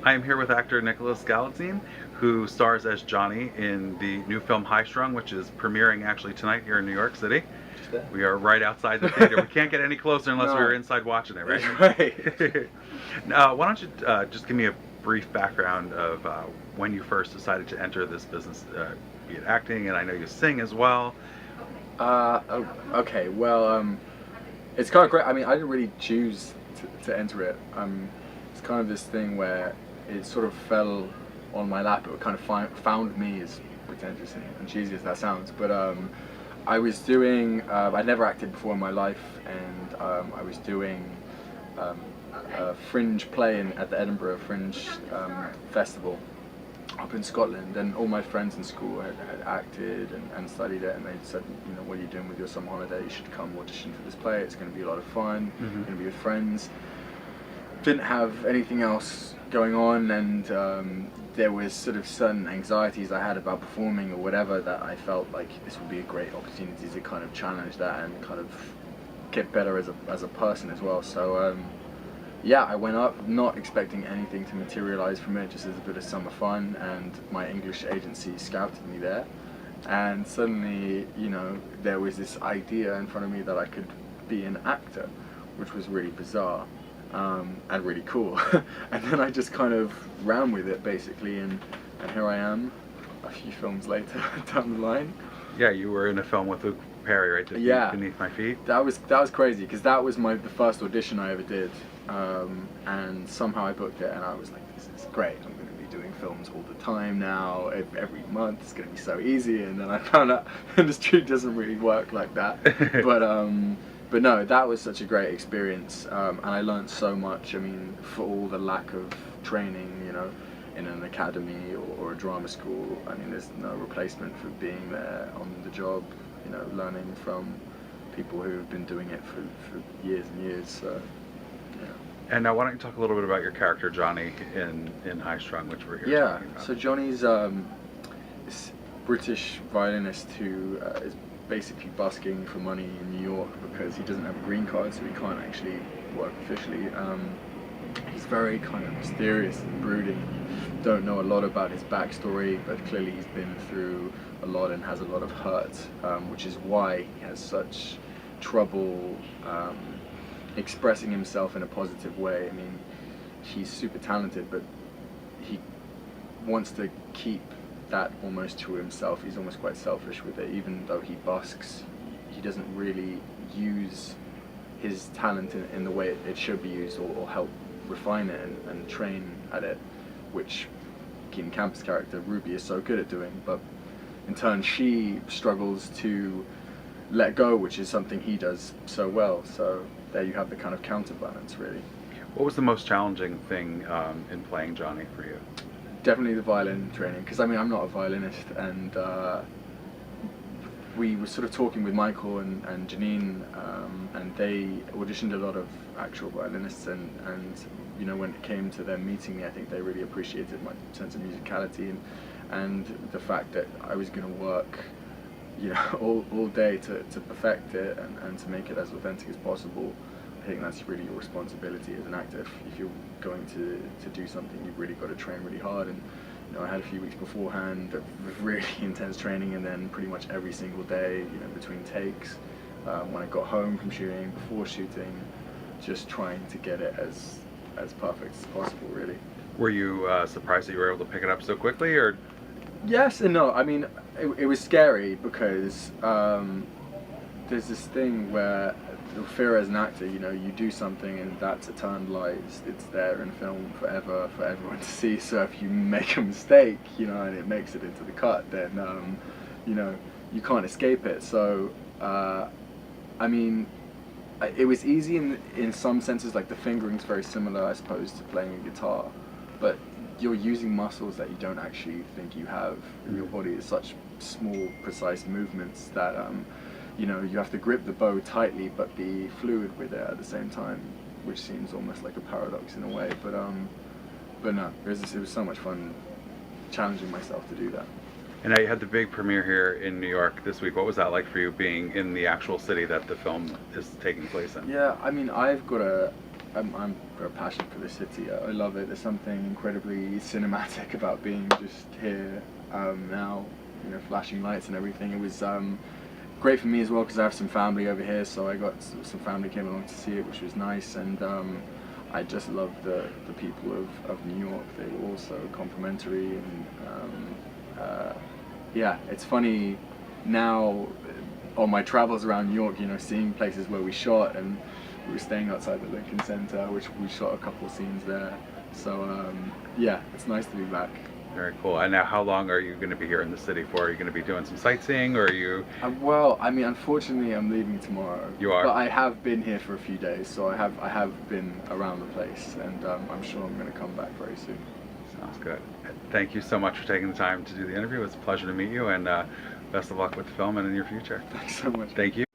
I am here with actor Nicholas Galitzine, who stars as Johnny in the new film High Strung, which is premiering actually tonight here in New York City. We are right outside the theater. We can't get any closer unless we were inside watching it, right? Right. Why don't you just give me a brief background of when you first decided to enter this business, be it acting, and I know you sing as well. Okay, well, it's kind of great. I mean, I didn't really choose to enter it. It's kind of this thing where it sort of fell on my lap. It kind of found me, as pretentious and cheesy as that sounds. But I was doing, I'd never acted before in my life, and I was doing a fringe play at the Edinburgh Fringe Festival up in Scotland, and all my friends in school had acted and studied it, and they said, you know, what are you doing with your summer holiday? You should come audition for this play. It's going to be a lot of fun. You're going to be with friends. Didn't have anything else going on, and there was sort of certain anxieties I had about performing or whatever that I felt like this would be a great opportunity to kind of challenge that and kind of get better as a person as well. So yeah, I went up not expecting anything to materialize from it, just as a bit of summer fun, and my English agency scouted me there, and suddenly, you know, there was this idea in front of me that I could be an actor, which was really bizarre and really cool. And then I just kind of ran with it basically, and here I am a few films later down the line. Yeah, you were in a film with Luke Perry, right? Yeah. Beneath My Feet. That was crazy, because that was the first audition I ever did, and somehow I booked it, and I was like, this is great. I'm going to be doing films all the time now, every month. It's going to be so easy. And then I found out the industry doesn't really work like that. But no, that was such a great experience, and I learned so much. I mean, for all the lack of training, you know, in an academy or a drama school, I mean, there's no replacement for being there on the job, you know, learning from people who have been doing it for years and years. So, yeah. And now, why don't you talk a little bit about your character Johnny in High Strung, which we're here talking about. So Johnny's this British violinist who is basically busking for money in New York because he doesn't have a green card, so he can't actually work officially. He's very kind of mysterious and brooding. Don't know a lot about his backstory, but clearly he's been through a lot and has a lot of hurt, which is why he has such trouble expressing himself in a positive way. I mean, he's super talented, but he wants to keep that almost to himself. He's almost quite selfish with it. Even though he busks, he doesn't really use his talent in the way it should be used, or help refine it and train at it, which Keenan Campbell's character Ruby is so good at doing, but in turn she struggles to let go, which is something he does so well. So there you have the kind of counterbalance, really. What was the most challenging thing in playing Johnny for you? Definitely the violin training, because I mean, I'm not a violinist, and we were sort of talking with Michael and Janine, and they auditioned a lot of actual violinists, and you know, when it came to them meeting me, I think they really appreciated my sense of musicality and the fact that I was going to work, you know, all day to perfect it and to make it as authentic as possible. I think that's really your responsibility as an actor. If you're going to do something, you've really got to train really hard. And you know, I had a few weeks beforehand of really intense training, and then pretty much every single day, you know, between takes, when I got home from shooting, before shooting, just trying to get it as perfect as possible, really. Were you surprised that you were able to pick it up so quickly, or? Yes and no. I mean, it was scary because there's this thing where the fear as an actor, you know, you do something and that's eternalized. It's there in film forever for everyone to see. So if you make a mistake, you know, and it makes it into the cut, then you know, you can't escape it. So I mean, it was easy in some senses. Like the fingering's very similar, I suppose, to playing a guitar, but you're using muscles that you don't actually think you have in your body. It's such small, precise movements that you know, you have to grip the bow tightly but be fluid with it at the same time, which seems almost like a paradox in a way. But no, it was so much fun challenging myself to do that. And now you had the big premiere here in New York this week. What was that like for you, being in the actual city that the film is taking place in? Yeah, I mean, I've got I'm got a passion for the city. I love it. There's something incredibly cinematic about being just here now, you know, flashing lights and everything. It was great for me as well because I have some family over here, so I got some family came along to see it, which was nice. And I just love the people of New York. They were also complimentary, and yeah, it's funny now on my travels around New York, you know, seeing places where we shot, and we were staying outside the Lincoln Center, which we shot a couple of scenes there. So yeah, it's nice to be back. Very cool. And now, how long are you going to be here in the city for? Are you going to be doing some sightseeing, or are you? Well, I mean, unfortunately, I'm leaving tomorrow. You are? But I have been here for a few days, so I have been around the place, and I'm sure I'm going to come back very soon. Sounds good. Thank you so much for taking the time to do the interview. It's a pleasure to meet you, and best of luck with the film and in your future. Thanks so much. Thank you.